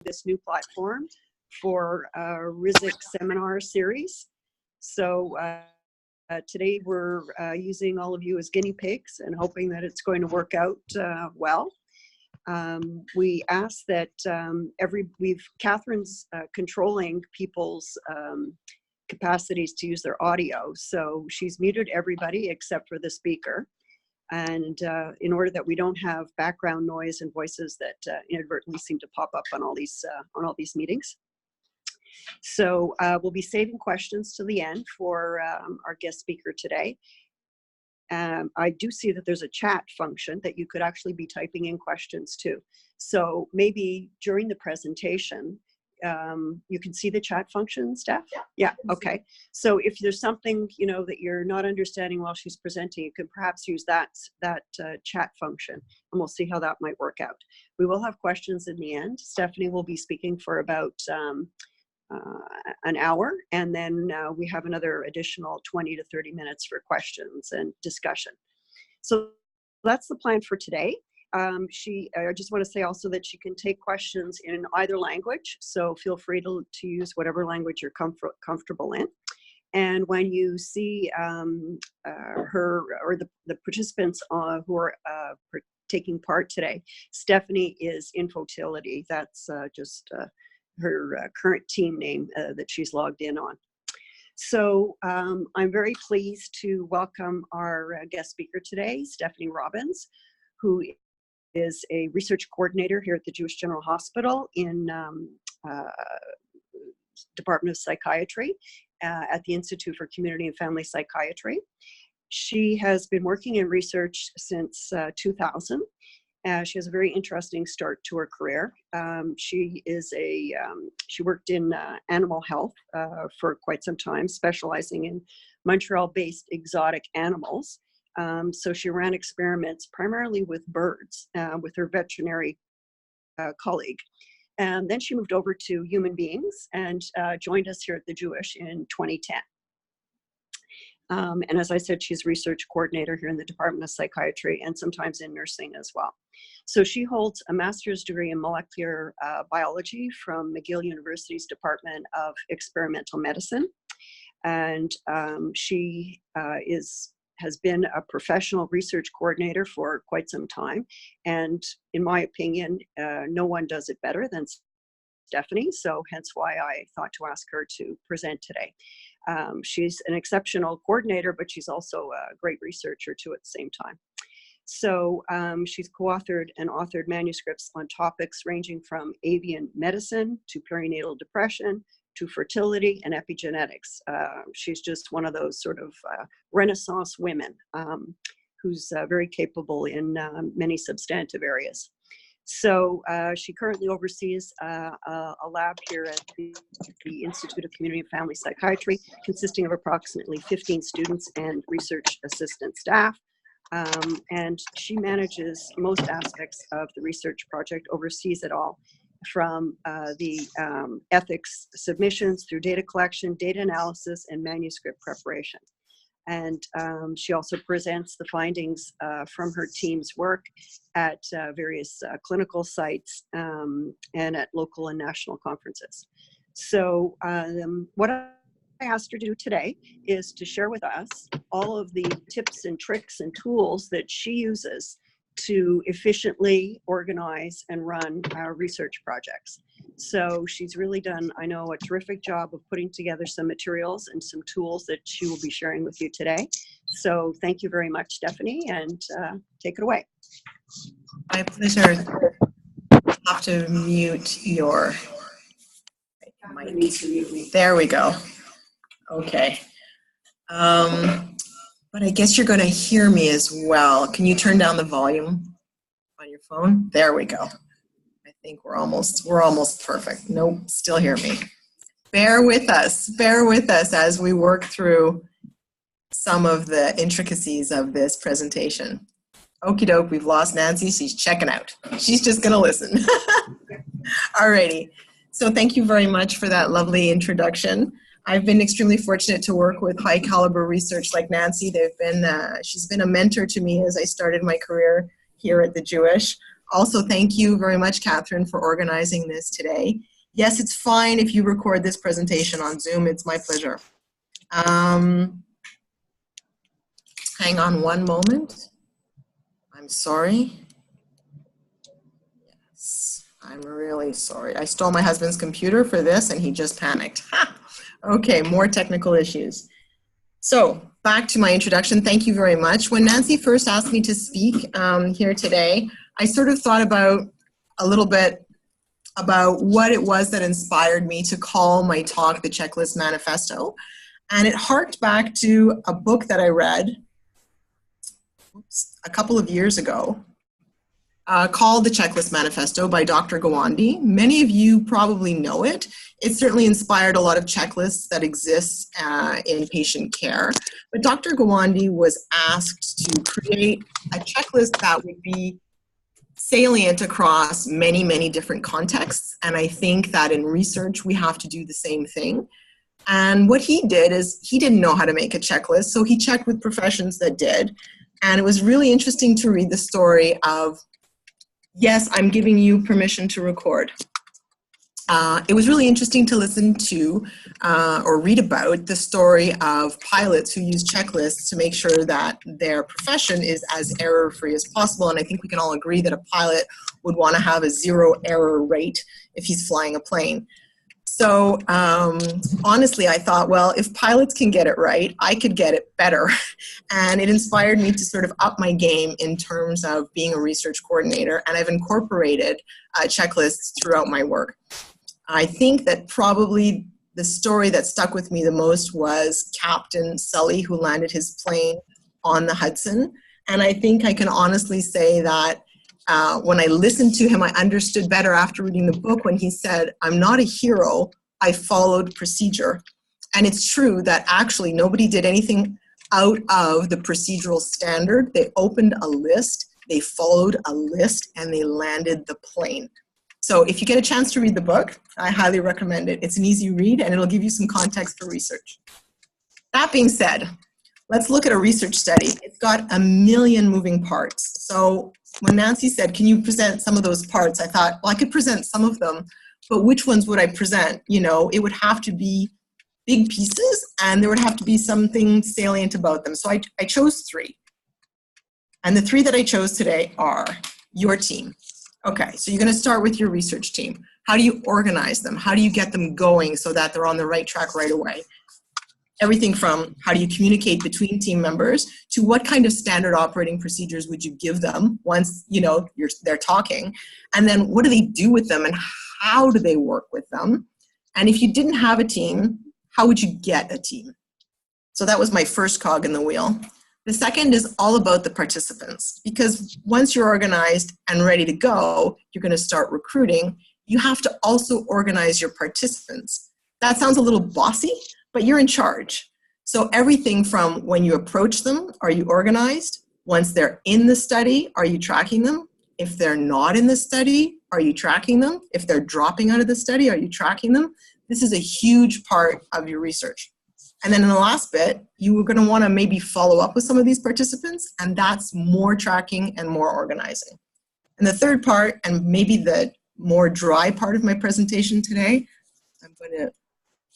this new platform for RRISIQ seminar series. So today we're using all of you as guinea pigs and hoping that it's going to work out well. We ask that Catherine's controlling people's capacities to use their audio. So she's muted everybody except for the speaker. And in order that we don't have background noise and voices that inadvertently seem to pop up on all these meetings. So we'll be saving questions to the end for our guest speaker today. I do see that there's a chat function that you could actually be typing in questions to. So maybe during the presentation, you can see the chat function, Steph? Yeah, okay. So if there's something, that you're not understanding while she's presenting, you could perhaps use that chat function, and we'll see how that might work out. We will have questions in the end. Stephanie will be speaking for about an hour, and then we have another additional 20 to 30 minutes for questions and discussion. So that's the plan for today. I just want to say also that she can take questions in either language, so feel free to use whatever language you're comfortable in. And when you see her or the participants who are taking part today, Stephanie is Infotility. That's just her current team name that she's logged in on. So I'm very pleased to welcome our guest speaker today, Stephanie Robbins, who is a research coordinator here at the Jewish General Hospital in Department of Psychiatry at the Institute for Community and Family Psychiatry. She has been working in research since 2000. She has a very interesting start to her career. She worked in animal health for quite some time, specializing in Montreal-based exotic animals. So she ran experiments primarily with birds with her veterinary colleague. And then she moved over to human beings and joined us here at the Jewish in 2010. And as I said, she's research coordinator here in the Department of Psychiatry and sometimes in nursing as well. So she holds a master's degree in molecular biology from McGill University's Department of Experimental Medicine. And she has been a professional research coordinator for quite some time. And in my opinion, no one does it better than Stephanie. So hence why I thought to ask her to present today. She's an exceptional coordinator, but she's also a great researcher too at the same time. So she's co-authored and authored manuscripts on topics ranging from avian medicine to perinatal depression to fertility and epigenetics. She's just one of those sort of Renaissance women who's very capable in many substantive areas. So she currently oversees a lab here at the Institute of Community and Family Psychiatry, consisting of approximately 15 students and research assistant staff. And she manages most aspects of the research project, oversees it all, from the ethics submissions through data collection, data analysis, and manuscript preparation. And she also presents the findings from her team's work at various clinical sites and at local and national conferences. So what I asked her to do today is to share with us all of the tips and tricks and tools that she uses to efficiently organize and run our research projects. So she's really done, I know, a terrific job of putting together some materials and some tools that she will be sharing with you today. So thank you very much, Stephanie, and take it away. My pleasure. I'll have to mute your mic. There we go. Okay. But I guess you're going to hear me as well. Can you turn down the volume on your phone? There we go. I think we're almost perfect. Nope, still hear me. Bear with us as we work through some of the intricacies of this presentation. Okie doke, we've lost Nancy. She's checking out. She's just going to listen. Alrighty. So thank you very much for that lovely introduction. I've been extremely fortunate to work with high caliber research like Nancy. She's been a mentor to me as I started my career here at the Jewish. Also, thank you very much, Catherine, for organizing this today. Yes, it's fine if you record this presentation on Zoom. It's my pleasure. Hang on one moment. I'm sorry. Yes, I'm really sorry. I stole my husband's computer for this and he just panicked. Ha! Okay, more technical issues. So back to my introduction. Thank you very much. When Nancy first asked me to speak here today, I sort of thought about a little bit about what it was that inspired me to call my talk The Checklist Manifesto. And it harked back to a book that I read a couple of years ago called The Checklist Manifesto by Dr. Gawande. Many of you probably know it. It certainly inspired a lot of checklists that exist in patient care. But Dr. Gawande was asked to create a checklist that would be salient across many, many different contexts. And I think that in research, we have to do the same thing. And what he did is he didn't know how to make a checklist, so he checked with professions that did. And it was really interesting to read the story of, yes, I'm giving you permission to record. It was really interesting to listen to or read about the story of pilots who use checklists to make sure that their profession is as error-free as possible. And I think we can all agree that a pilot would want to have a zero error rate if he's flying a plane. So honestly, I thought, well, if pilots can get it right, I could get it better. And it inspired me to sort of up my game in terms of being a research coordinator. And I've incorporated checklists throughout my work. I think that probably the story that stuck with me the most was Captain Sully, who landed his plane on the Hudson. And I think I can honestly say that when I listened to him, I understood better after reading the book when he said, I'm not a hero, I followed procedure. And it's true that actually nobody did anything out of the procedural standard. They opened a list, they followed a list, and they landed the plane. So if you get a chance to read the book, I highly recommend it. It's an easy read and it'll give you some context for research. That being said, let's look at a research study. It's got a million moving parts. So when Nancy said, can you present some of those parts? I thought, well, I could present some of them, but which ones would I present? You know, it would have to be big pieces and there would have to be something salient about them. So I chose 3. And the 3 that I chose today are your team. Okay, so you're going to start with your research team. How do you organize them? How do you get them going so that they're on the right track right away? Everything from how do you communicate between team members to what kind of standard operating procedures would you give them once they're talking, and then what do they do with them and how do they work with them? And if you didn't have a team, how would you get a team? So that was my first cog in the wheel. The second is all about the participants, because once you're organized and ready to go, you're going to start recruiting. You have to also organize your participants. That sounds a little bossy, but you're in charge. So everything from when you approach them, are you organized? Once they're in the study, are you tracking them? If they're not in the study, are you tracking them? If they're dropping out of the study, are you tracking them? This is a huge part of your research. And then in the last bit, you were going to want to maybe follow up with some of these participants, and that's more tracking and more organizing. And the third part, and maybe the more dry part of my presentation today, I'm going to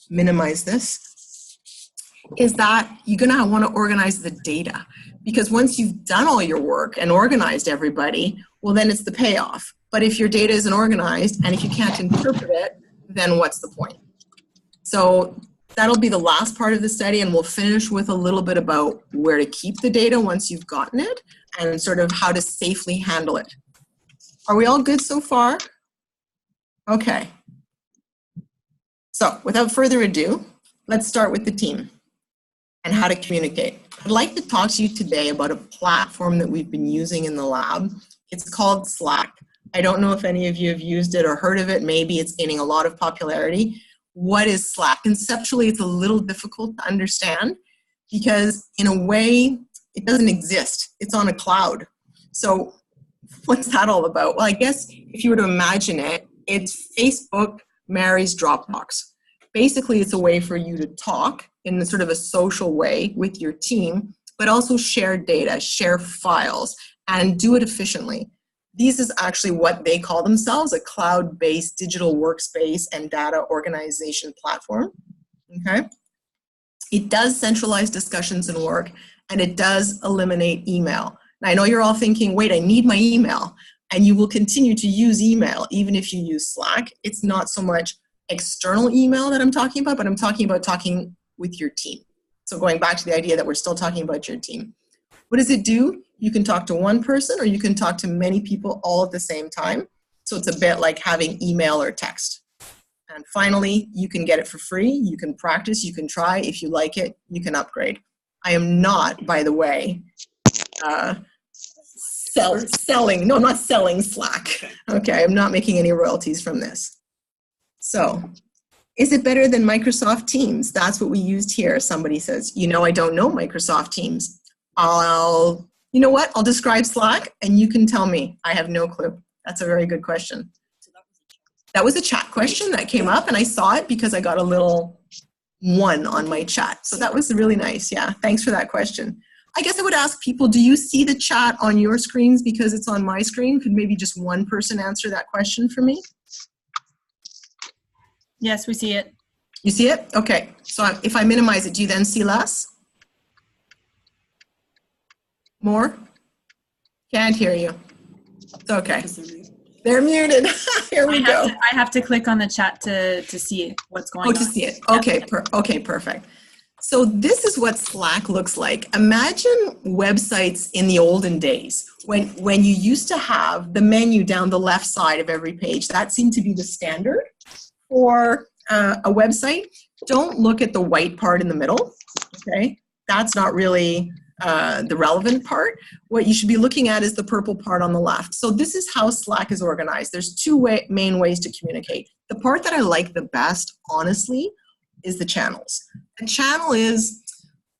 minimize this, is that you're going to want to organize the data. Because once you've done all your work and organized everybody, well, then it's the payoff. But if your data isn't organized and if you can't interpret it, then what's the point? So that'll be the last part of the study, and we'll finish with a little bit about where to keep the data once you've gotten it and sort of how to safely handle it. Are we all good so far? Okay. So without further ado, let's start with the team and how to communicate. I'd like to talk to you today about a platform that we've been using in the lab. It's called Slack. I don't know if any of you have used it or heard of it. Maybe it's gaining a lot of popularity. What is Slack? Conceptually, it's a little difficult to understand because in a way, it doesn't exist. It's on a cloud. So what's that all about? Well, I guess if you were to imagine it, it's Facebook marries Dropbox. Basically, it's a way for you to talk in sort of a social way with your team, but also share data, share files, and do it efficiently. This is actually what they call themselves, a cloud-based digital workspace and data organization platform, okay? It does centralize discussions and work, and it does eliminate email. Now, I know you're all thinking, wait, I need my email, and you will continue to use email even if you use Slack. It's not so much external email that I'm talking about, but I'm talking about talking with your team. So going back to the idea that we're still talking about your team. What does it do? You can talk to one person or you can talk to many people all at the same time. So it's a bit like having email or text. And finally, you can get it for free. You can practice, you can try. If you like it, you can upgrade. I am not, by the way, I'm not selling Slack. Okay, I'm not making any royalties from this. So, is it better than Microsoft Teams? That's what we used here. Somebody says, I don't know Microsoft Teams. You know what? I'll describe Slack and you can tell me. I have no clue. That's a very good question. That was a chat question that came up and I saw it because I got a little 1 on my chat. So that was really nice. Yeah, thanks for that question. I guess I would ask people, do you see the chat on your screens because it's on my screen? Could maybe just one person answer that question for me? Yes, we see it. You see it? Okay. So if I minimize it, do you then see less? More? Can't hear you. It's okay. They're muted. Here we go. I have to click on the chat to see what's going on. Oh, to see it. Okay, okay, perfect. So this is what Slack looks like. Imagine websites in the olden days when you used to have the menu down the left side of every page. That seemed to be the standard for a website. Don't look at the white part in the middle, okay? That's not really the relevant part. What you should be looking at is the purple part on the left. So this is how Slack is organized. There's two main ways to communicate. The part that I like the best, honestly, is the channels. A channel is,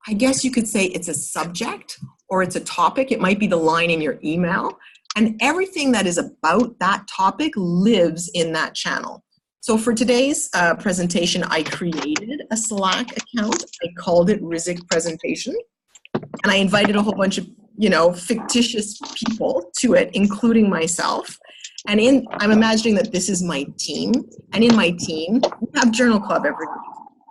I guess you could say it's a subject or it's a topic. It might be the line in your email. And everything that is about that topic lives in that channel. So for today's presentation, I created a Slack account. I called it RRISIQ Presentation. And I invited a whole bunch of, fictitious people to it, including myself. And I'm imagining that this is my team. And in my team, we have Journal Club every week.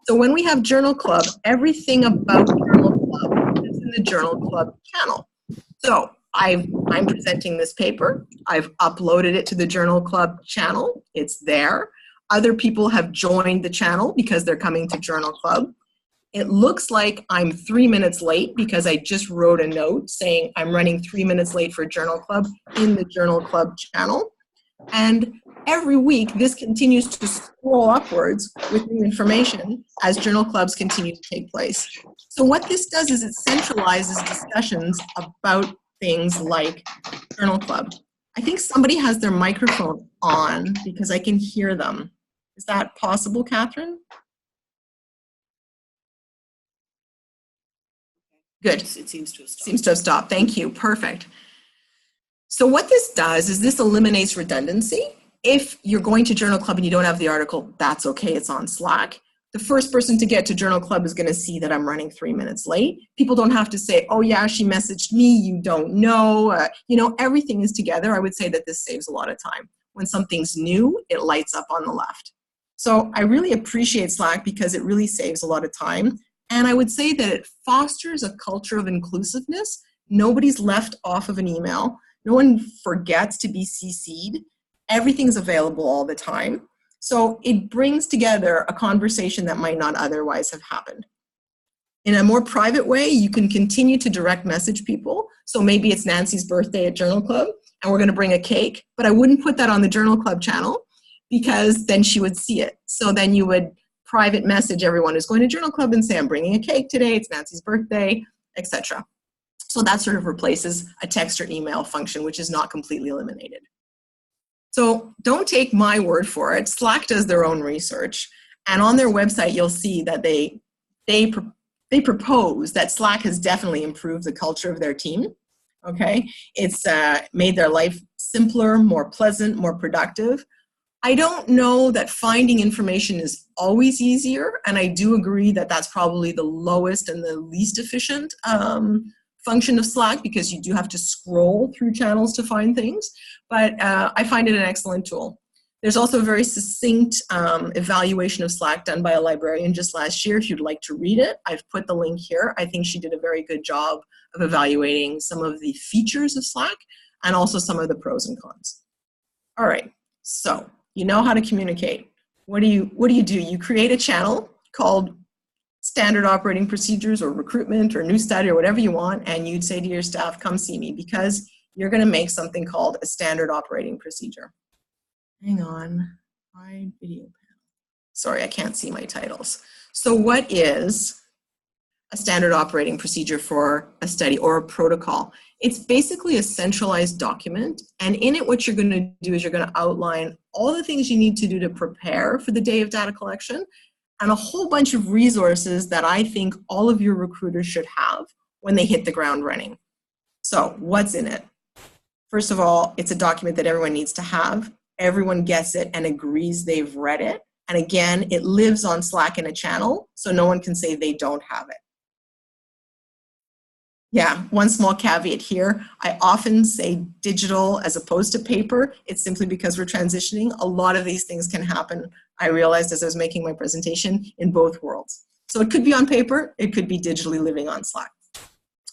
So when we have Journal Club, everything about Journal Club is in the Journal Club channel. So I'm presenting this paper. I've uploaded it to the Journal Club channel. It's there. Other people have joined the channel because they're coming to Journal Club. It looks like I'm 3 minutes late because I just wrote a note saying I'm running 3 minutes late for Journal Club in the Journal Club channel. And every week, this continues to scroll upwards with new information as Journal Clubs continue to take place. So what this does is it centralizes discussions about things like Journal Club. I think somebody has their microphone on because I can hear them. Is that possible, Catherine? Good. It seems to have stopped. Seems to have stopped. Thank you. Perfect. So what this does is this eliminates redundancy. If you're going to Journal Club and you don't have the article, that's okay. It's on Slack. The first person to get to Journal Club is going to see that I'm running 3 minutes late. People don't have to say, oh yeah, she messaged me. You don't know. Everything is together. I would say that this saves a lot of time. When something's new, it lights up on the left. So I really appreciate Slack because it really saves a lot of time. And I would say that it fosters a culture of inclusiveness. Nobody's left off of an email. No one forgets to be CC'd. Everything's available all the time. So it brings together a conversation that might not otherwise have happened. In a more private way, you can continue to direct message people. So maybe it's Nancy's birthday at Journal Club and we're going to bring a cake, but I wouldn't put that on the Journal Club channel because then she would see it. So then you would private message everyone who's going to Journal Club and say, I'm bringing a cake today, it's Nancy's birthday, etc. So that sort of replaces a text or email function, which is not completely eliminated. So don't take my word for it. Slack does their own research. And on their website, you'll see that they propose that Slack has definitely improved the culture of their team. Okay, it's made their life simpler, more pleasant, more productive. I don't know that finding information is always easier, and I do agree that that's probably the lowest and the least efficient function of Slack because you do have to scroll through channels to find things, but I find it an excellent tool. There's also a very succinct evaluation of Slack done by a librarian just last year. If you'd like to read it, I've put the link here. I think she did a very good job of evaluating some of the features of Slack and also some of the pros and cons. All right, so you know how to communicate. What do you do? You create a channel called standard operating procedures or recruitment or new study or whatever you want, and you'd say to your staff, come see me, because you're going to make something called a standard operating procedure. Hang on, hide video panel. Sorry, I can't see my titles. So what is a standard operating procedure for a study or a protocol? It's basically a centralized document, and in it what you're going to do is you're going to outline all the things you need to do to prepare for the day of data collection and a whole bunch of resources that I think all of your recruiters should have when they hit the ground running. So what's in it? First of all, it's a document that everyone needs to have. Everyone gets it and agrees they've read it. And again, it lives on Slack in a channel, so no one can say they don't have it. Yeah, one small caveat here. I often say digital as opposed to paper. It's simply because we're transitioning. A lot of these things can happen, I realized as I was making my presentation, in both worlds. So it could be on paper, it could be digitally living on Slack.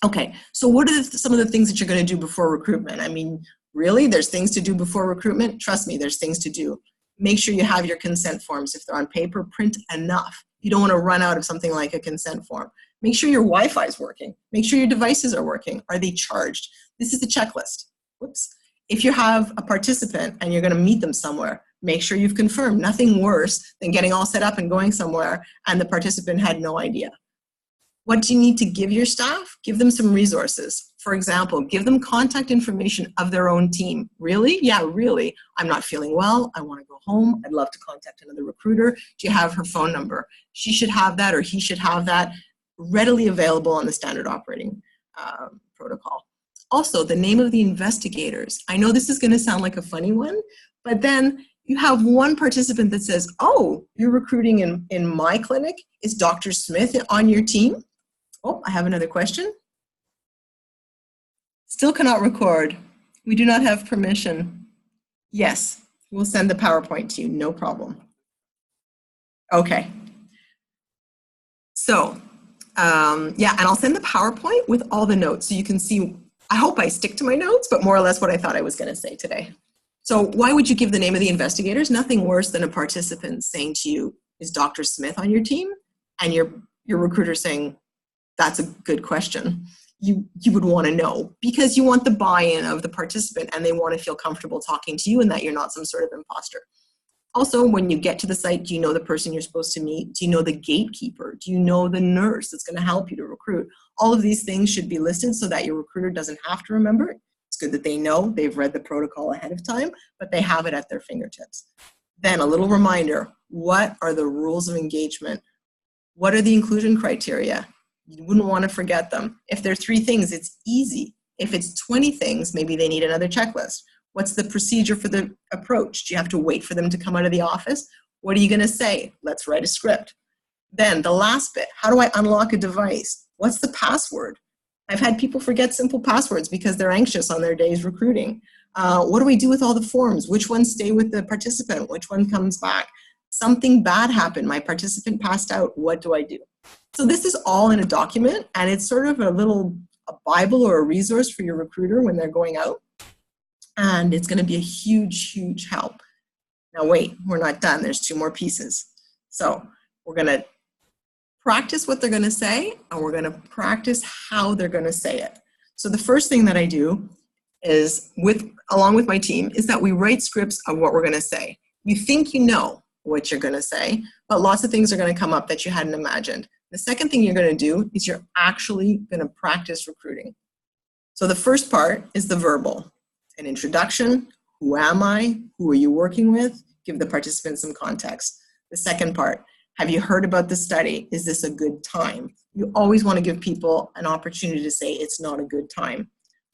Okay, so what are some of the things that you're going to do before recruitment? I mean, really, there's things to do before recruitment? Trust me, there's things to do. Make sure you have your consent forms. If they're on paper, print enough. You don't want to run out of something like a consent form. Make sure your Wi-Fi is working. Make sure your devices are working. Are they charged? This is the checklist. Whoops. If you have a participant and you're going to meet them somewhere, make sure you've confirmed. Nothing worse than getting all set up and going somewhere and the participant had no idea. What do you need to give your staff? Give them some resources. For example, give them contact information of their own team. Really? Yeah, really. I'm not feeling well. I want to go home. I'd love to contact another recruiter. Do you have her phone number? She should have that, or he should have that, readily available on the standard operating protocol. Also, the name of the investigators. I know this is going to sound like a funny one, but then you have one participant that says, oh, you're recruiting in my clinic. Is Dr. Smith on your team? Oh, I have another question. Still cannot record. We do not have permission. Yes, we'll send the PowerPoint to you, no problem. Okay. So, yeah, and I'll send the PowerPoint with all the notes so you can see. I hope I stick to my notes, but more or less what I thought I was going to say today. So why would you give the name of the investigators? Nothing worse than a participant saying to you, is Dr. Smith on your team? And your recruiter saying, that's a good question. You would want to know, because you want the buy-in of the participant and they want to feel comfortable talking to you and that you're not some sort of imposter. Also, when you get to the site, do you know the person you're supposed to meet? Do you know the gatekeeper? Do you know the nurse that's going to help you to recruit? All of these things should be listed so that your recruiter doesn't have to remember it. It's good that they know they've read the protocol ahead of time, but they have it at their fingertips. Then a little reminder, what are the rules of engagement? What are the inclusion criteria? You wouldn't want to forget them. If there are 3 things, it's easy. If it's 20 things, maybe they need another checklist. What's the procedure for the approach? Do you have to wait for them to come out of the office? What are you going to say? Let's write a script. Then the last bit, how do I unlock a device? What's the password? I've had people forget simple passwords because they're anxious on their days recruiting. What do we do with all the forms? Which ones stay with the participant? Which one comes back? Something bad happened. My participant passed out. What do I do? So this is all in a document, and it's sort of a Bible or a resource for your recruiter when they're going out. And it's going to be a huge, huge help. Now wait, we're not done. There's 2 more pieces. So we're going to practice what they're going to say, and we're going to practice how they're going to say it. So the first thing that I do is, along with my team, is that we write scripts of what we're going to say. You think you know what you're going to say, but lots of things are going to come up that you hadn't imagined. The second thing you're going to do is you're actually going to practice recruiting. So the first part is the verbal. An introduction, who am I, who are you working with? Give the participants some context. The second part, have you heard about the study? Is this a good time? You always want to give people an opportunity to say it's not a good time.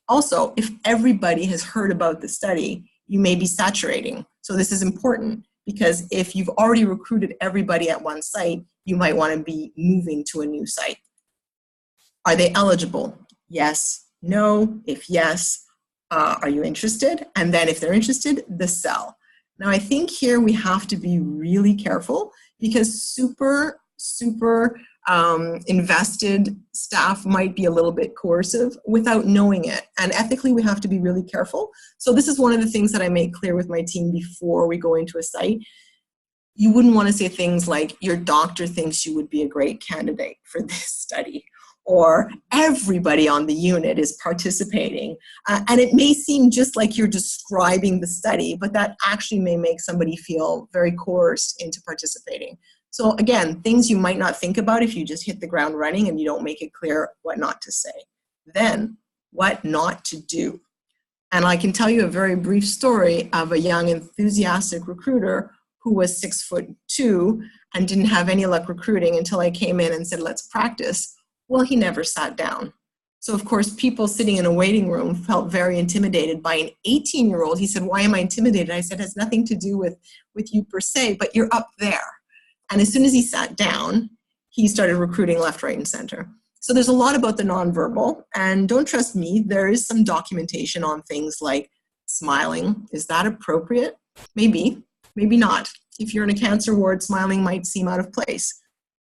Also, if everybody has heard about the study, you may be saturating. So this is important, because if you've already recruited everybody at one site, you might want to be moving to a new site. Are they eligible? yes, no. If yes, are you interested? And then if they're interested, the sell. Now, I think here we have to be really careful because super invested staff might be a little bit coercive without knowing it. And ethically, we have to be really careful. So this is one of the things that I make clear with my team before we go into a site. You wouldn't want to say things like, your doctor thinks you would be a great candidate for this study, or everybody on the unit is participating. And it may seem just like you're describing the study, but that actually may make somebody feel very coerced into participating. So again, things you might not think about if you just hit the ground running and you don't make it clear what not to say. Then, what not to do. And I can tell you a very brief story of a young enthusiastic recruiter who was 6'2" and didn't have any luck recruiting until I came in and said, let's practice. Well, he never sat down. So of course, people sitting in a waiting room felt very intimidated by an 18-year-old. He said, why am I intimidated? I said, it has nothing to do with you per se, but you're up there. And as soon as he sat down, he started recruiting left, right, and center. So there's a lot about the nonverbal, and don't trust me, there is some documentation on things like smiling. Is that appropriate? Maybe, maybe not. If you're in a cancer ward, smiling might seem out of place.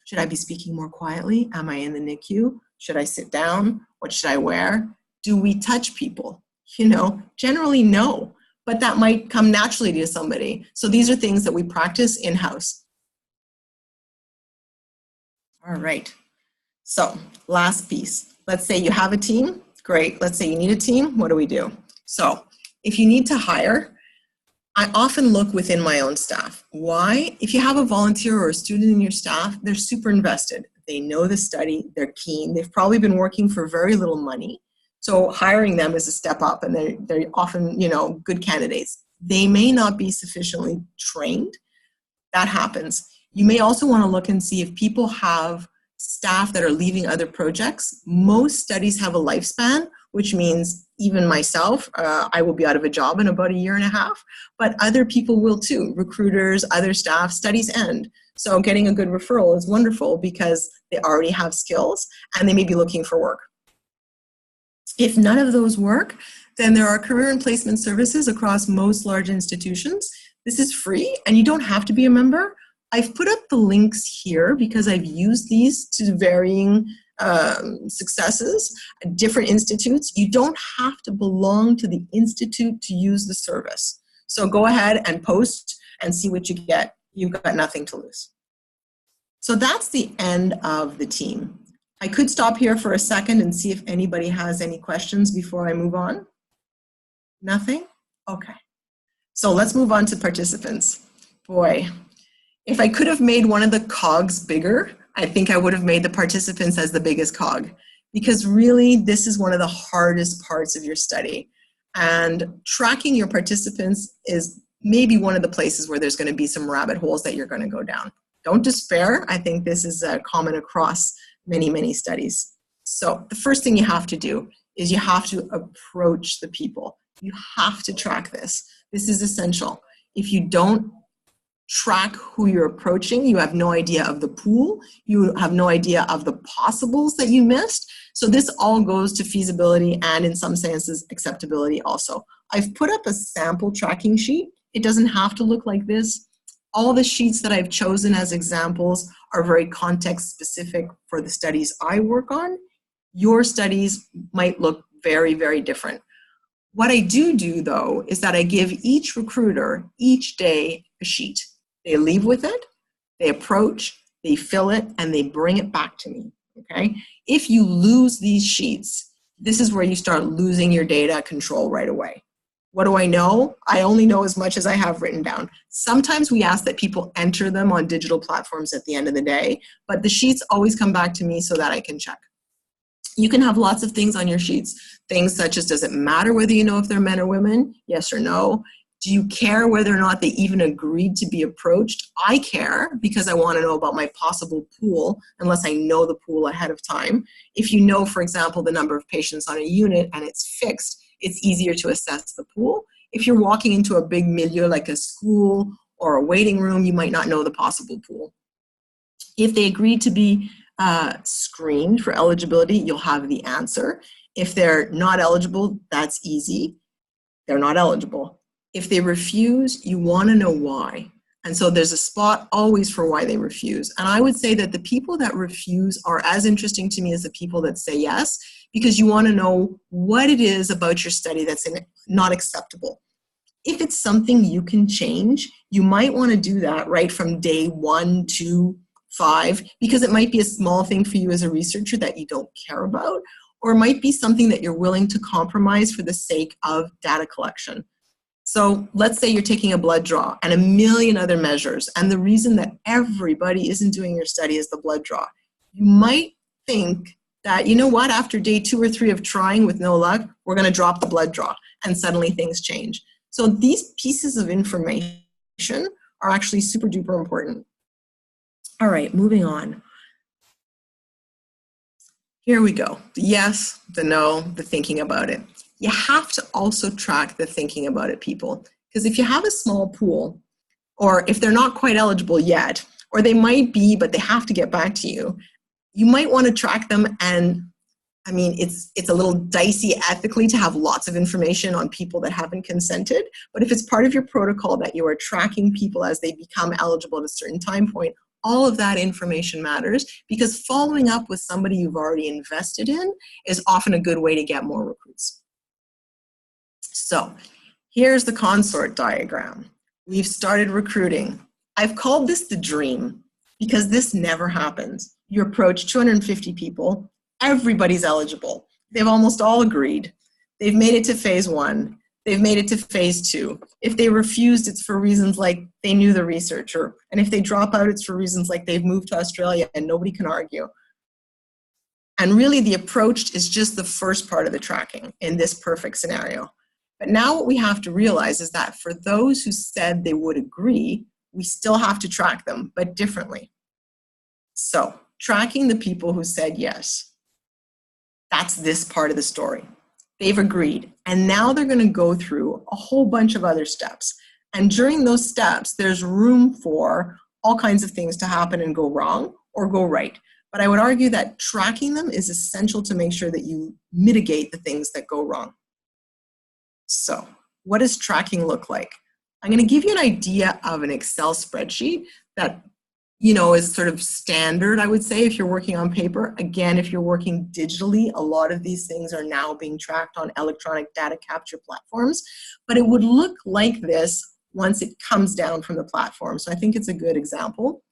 Should I be speaking more quietly? Am I in the NICU? Should I sit down? What should I wear? Do we touch people? You know, generally no, but that might come naturally to somebody. So these are things that we practice in-house. All right, so last piece. Let's say you have a team, great. Let's say you need a team, what do we do? So if you need to hire, I often look within my own staff. Why? If you have a volunteer or a student in your staff, they're super invested. They know the study, they're keen, they've probably been working for very little money. So hiring them is a step up, and they're often, you know, good candidates. They may not be sufficiently trained. That happens. You may also want to look and see if people have staff that are leaving other projects. Most studies have a lifespan, which means even myself, I will be out of a job in about 1.5 years, but other people will too. Recruiters, other staff, studies end. So getting a good referral is wonderful because they already have skills and they may be looking for work. If none of those work, then there are career and placement services across most large institutions. This is free and you don't have to be a member. I've put up the links here because I've used these to varying successes at different institutes. You don't have to belong to the institute to use the service. So go ahead and post and see what you get. You've got nothing to lose. So that's the end of the team. I could stop here for a second and see if anybody has any questions before I move on. Nothing? Okay. So let's move on to participants. Boy. If I could have made one of the cogs bigger, I think I would have made the participants as the biggest cog, because really this is one of the hardest parts of your study. And tracking your participants is maybe one of the places where there's going to be some rabbit holes that you're going to go down. Don't despair. I think this is common across many, many studies. So the first thing you have to do is you have to approach the people. You have to track this. This is essential. If you don't track who you're approaching, you have no idea of the pool, you have no idea of the possibles that you missed. So this all goes to feasibility and in some senses acceptability also. I've put up a sample tracking sheet. It doesn't have to look like this. All the sheets that I've chosen as examples are very context specific for the studies I work on. Your studies might look very, very different. What I do though is that I give each recruiter each day a sheet. They leave with it, they approach, they fill it, and they bring it back to me, okay? If you lose these sheets, this is where you start losing your data control right away. What do I know? I only know as much as I have written down. Sometimes we ask that people enter them on digital platforms at the end of the day, but the sheets always come back to me so that I can check. You can have lots of things on your sheets, things such as, does it matter whether you know if they're men or women? Yes or no? Do you care whether or not they even agreed to be approached? I care because I want to know about my possible pool unless I know the pool ahead of time. If you know, for example, the number of patients on a unit and it's fixed, it's easier to assess the pool. If you're walking into a big milieu like a school or a waiting room, you might not know the possible pool. If they agreed to be screened for eligibility, you'll have the answer. If they're not eligible, that's easy. They're not eligible. If they refuse, you want to know why. And so there's a spot always for why they refuse. And I would say that the people that refuse are as interesting to me as the people that say yes, because you want to know what it is about your study that's not acceptable. If it's something you can change, you might want to do that right from day 1 to 5, because it might be a small thing for you as a researcher that you don't care about, or it might be something that you're willing to compromise for the sake of data collection. So let's say you're taking a blood draw and a million other measures, and the reason that everybody isn't doing your study is the blood draw. You might think that, you know what, after day 2 or 3 of trying with no luck, we're going to drop the blood draw, and suddenly things change. So these pieces of information are actually super duper important. All right, moving on. Here we go. The yes, the no, the thinking about it. You have to also track the thinking about it, people. Because if you have a small pool, or if they're not quite eligible yet, or they might be, but they have to get back to you, you might want to track them. And I mean, it's a little dicey ethically to have lots of information on people that haven't consented. But if it's part of your protocol that you are tracking people as they become eligible at a certain time point, all of that information matters, because following up with somebody you've already invested in is often a good way to get more recruits. So here's the consort diagram. We've started recruiting. I've called this the dream because this never happens. You approach 250 people, everybody's eligible. They've almost all agreed. They've made it to phase 1. They've made it to phase 2. If they refused, it's for reasons like they knew the researcher. And if they drop out, it's for reasons like they've moved to Australia and nobody can argue. And really the approach is just the first part of the tracking in this perfect scenario. But now what we have to realize is that for those who said they would agree, we still have to track them, but differently. So tracking the people who said yes, that's this part of the story. They've agreed, and now they're going to go through a whole bunch of other steps. And during those steps, there's room for all kinds of things to happen and go wrong or go right. But I would argue that tracking them is essential to make sure that you mitigate the things that go wrong. So what does tracking look like? I'm going to give you an idea of an Excel spreadsheet that, you know, is sort of standard, I would say, if you're working on paper. Again, if you're working digitally, a lot of these things are now being tracked on electronic data capture platforms. But it would look like this once it comes down from the platform. So I think it's a good example.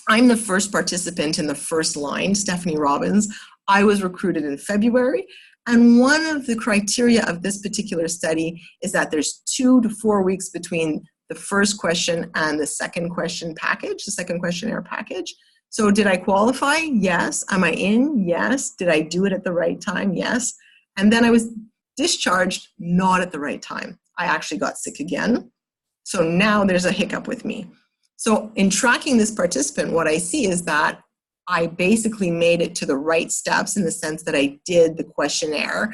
I'm the first participant in the first line, Stephanie Robbins. I was recruited in February. And one of the criteria of this particular study is that there's 2 to 4 weeks between the first question and the second question package, the second questionnaire package. So did I qualify? Yes. Am I in? Yes. Did I do it at the right time? Yes. And then I was discharged, not at the right time. I actually got sick again. So now there's a hiccup with me. So in tracking this participant, what I see is that I basically made it to the right steps in the sense that I did the questionnaire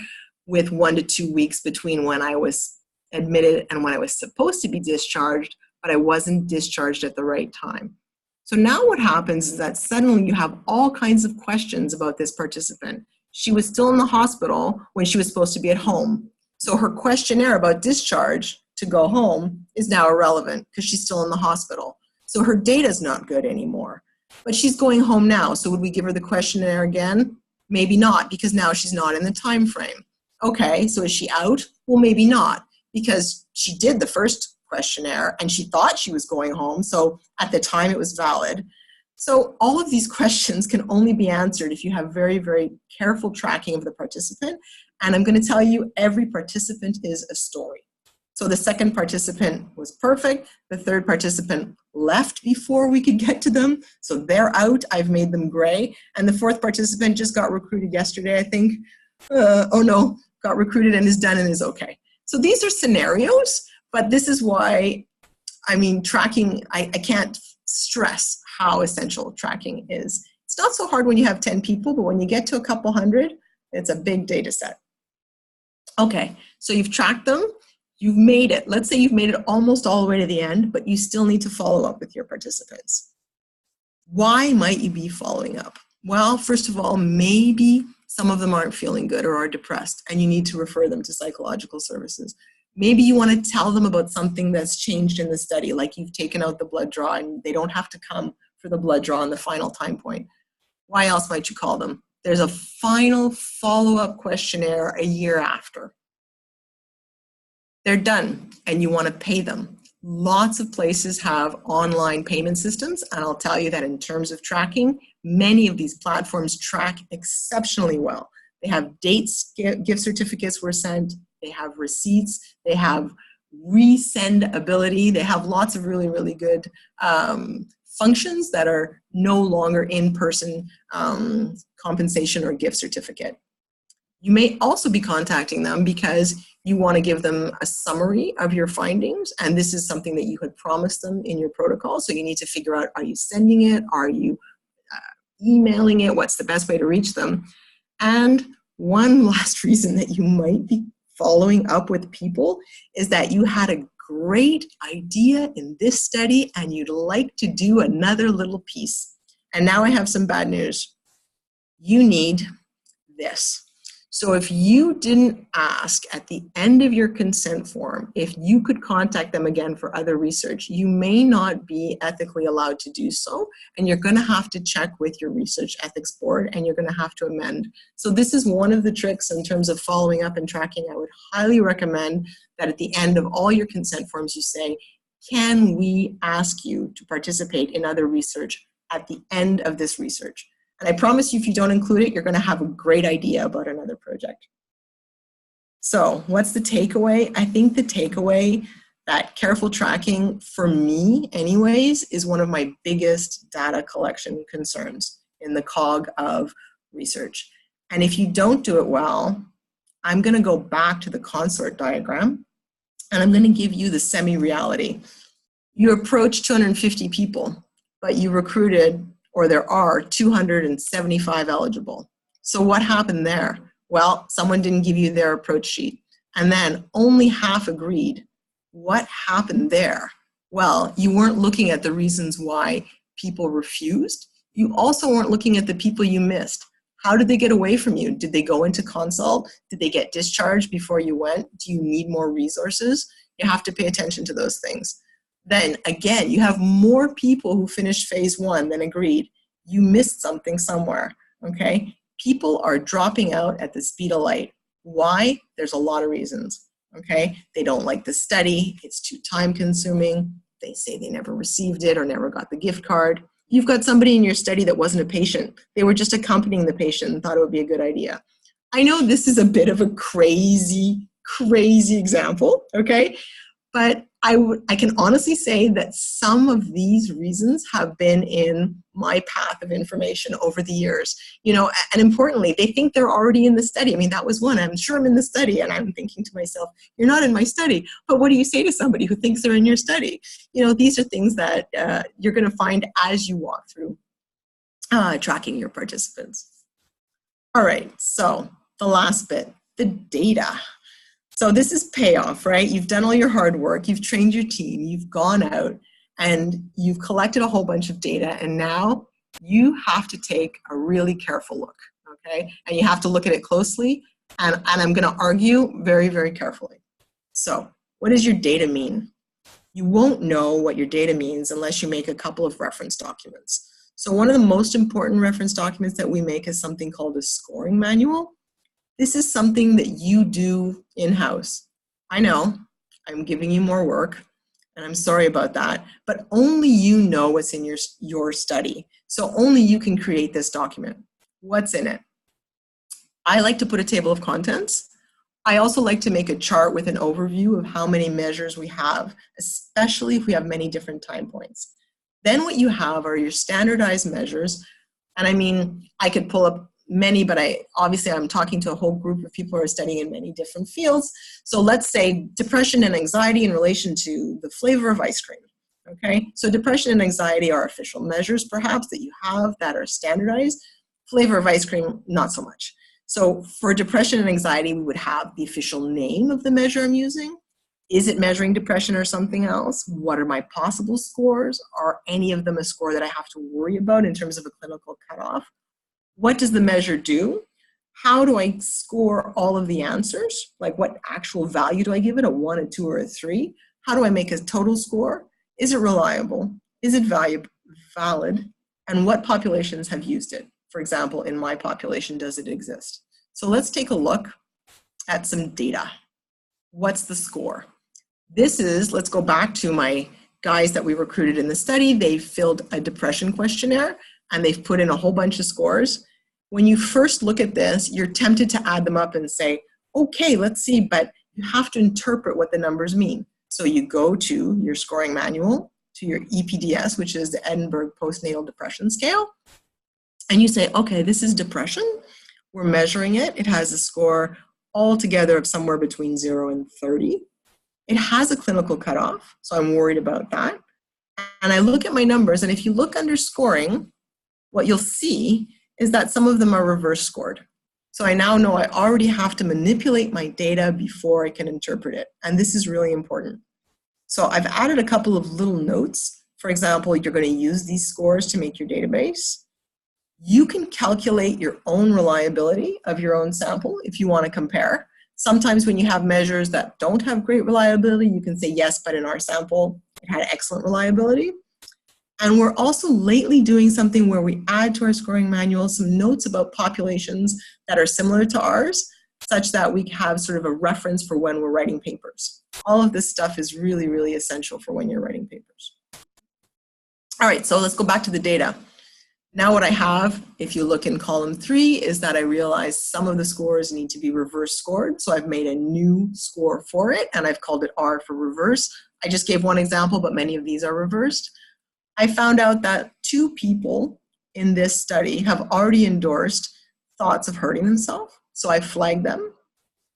with 1 to 2 weeks between when I was admitted and when I was supposed to be discharged, but I wasn't discharged at the right time. So now what happens is that suddenly you have all kinds of questions about this participant. She was still in the hospital when she was supposed to be at home. So her questionnaire about discharge to go home is now irrelevant because she's still in the hospital. So her data is not good anymore. But she's going home now, so would we give her the questionnaire again? Maybe not, because now she's not in the time frame. Okay, so is she out? Well, maybe not, because she did the first questionnaire and she thought she was going home, so at the time it was valid. So all of these questions can only be answered if you have very, very careful tracking of the participant. And I'm going to tell you, every participant is a story. So the second participant was perfect. The third participant left before we could get to them. So they're out. I've made them gray. And the fourth participant just got recruited yesterday, I think. Got recruited and is done and is okay. So these are scenarios, but this is why, I mean, tracking, I can't stress how essential tracking is. It's not so hard when you have 10 people, but when you get to a couple hundred, it's a big data set. Okay, so you've tracked them. You've made it. Let's say you've made it almost all the way to the end, but you still need to follow up with your participants. Why might you be following up? Well, first of all, maybe some of them aren't feeling good or are depressed, and you need to refer them to psychological services. Maybe you want to tell them about something that's changed in the study, like you've taken out the blood draw and they don't have to come for the blood draw on the final time point. Why else might you call them? There's a final follow-up questionnaire a year after. They're done, and you want to pay them. Lots of places have online payment systems, and I'll tell you that in terms of tracking, many of these platforms track exceptionally well. They have dates, gift certificates were sent, they have receipts, they have resend ability, they have lots of really, really good functions that are no longer in-person compensation or gift certificate. You may also be contacting them because you want to give them a summary of your findings, and this is something that you had promised them in your protocol, so you need to figure out, are you sending it, are you emailing it, what's the best way to reach them? And one last reason that you might be following up with people is that you had a great idea in this study and you'd like to do another little piece. And now I have some bad news. You need this. So if you didn't ask at the end of your consent form if you could contact them again for other research, you may not be ethically allowed to do so, and you're going to have to check with your research ethics board, and you're going to have to amend. So this is one of the tricks in terms of following up and tracking. I would highly recommend that at the end of all your consent forms you say, can we ask you to participate in other research at the end of this research? And I promise you, if you don't include it, you're going to have a great idea about another project. So what's the takeaway? I think the takeaway that careful tracking, for me anyways, is one of my biggest data collection concerns in the cog of research. And if you don't do it well, I'm going to go back to the consort diagram, and I'm going to give you the semi-reality. You approach 250 people, but you recruited, or there are 275 eligible. So what happened there? Well, someone didn't give you their approach sheet, and then only half agreed. What happened there? Well, you weren't looking at the reasons why people refused. You also weren't looking at the people you missed. How did they get away from you? Did they go into consult? Did they get discharged before you went? Do you need more resources? You have to pay attention to those things. Then again, you have more people who finished phase 1 than agreed. You missed something somewhere, okay? People are dropping out at the speed of light. Why? There's a lot of reasons, okay? They don't like the study, it's too time consuming, they say they never received it or never got the gift card. You've got somebody in your study that wasn't a patient. They were just accompanying the patient and thought it would be a good idea. I know this is a bit of a crazy example, okay? But I can honestly say that some of these reasons have been in my path of information over the years. You know, and importantly, they think they're already in the study. I mean, that was one. I'm sure I'm in the study, and I'm thinking to myself, you're not in my study. But what do you say to somebody who thinks they're in your study? You know, these are things that you're going to find as you walk through tracking your participants. All right, so the last bit, the data. So this is payoff, right? You've done all your hard work, you've trained your team, you've gone out and you've collected a whole bunch of data, and now you have to take a really careful look, okay? And you have to look at it closely, and I'm gonna argue very, very carefully. So what does your data mean? You won't know what your data means unless you make a couple of reference documents. So one of the most important reference documents that we make is something called a scoring manual. This is something that you do in-house. I know, I'm giving you more work, and I'm sorry about that, but only you know what's in your study. So only you can create this document. What's in it? I like to put a table of contents. I also like to make a chart with an overview of how many measures we have, especially if we have many different time points. Then what you have are your standardized measures, and I mean, I could pull up many, but obviously I'm talking to a whole group of people who are studying in many different fields. So let's say depression and anxiety in relation to the flavor of ice cream, okay? So depression and anxiety are official measures perhaps that you have that are standardized. Flavor of ice cream, not so much. So for depression and anxiety, we would have the official name of the measure I'm using. Is it measuring depression or something else? What are my possible scores? Are any of them a score that I have to worry about in terms of a clinical cutoff? What does the measure do? How do I score all of the answers? Like what actual value do I give it, a 1, a 2, or a 3? How do I make a total score? Is it reliable? Is it valid? And what populations have used it? For example, in my population, does it exist? So let's take a look at some data. What's the score? This is, let's go back to my guys that we recruited in the study. They filled a depression questionnaire and they've put in a whole bunch of scores. When you first look at this, you're tempted to add them up and say, okay, let's see, but you have to interpret what the numbers mean. So you go to your scoring manual, to your EPDS, which is the Edinburgh Postnatal Depression Scale, and you say, okay, this is depression. We're measuring it. It has a score altogether of somewhere between 0 and 30. It has a clinical cutoff, so I'm worried about that. And I look at my numbers, and if you look under scoring, what you'll see is that some of them are reverse scored. So I now know I already have to manipulate my data before I can interpret it. And this is really important. So I've added a couple of little notes. For example, you're going to use these scores to make your database. You can calculate your own reliability of your own sample if you want to compare. Sometimes when you have measures that don't have great reliability, you can say, yes, but in our sample, it had excellent reliability. And we're also lately doing something where we add to our scoring manual some notes about populations that are similar to ours, such that we have sort of a reference for when we're writing papers. All of this stuff is really, really essential for when you're writing papers. All right, so let's go back to the data. Now what I have, if you look in column 3, is that I realize some of the scores need to be reverse scored. So I've made a new score for it, and I've called it R for reverse. I just gave one example, but many of these are reversed. I found out that 2 people in this study have already endorsed thoughts of hurting themselves, so I flagged them.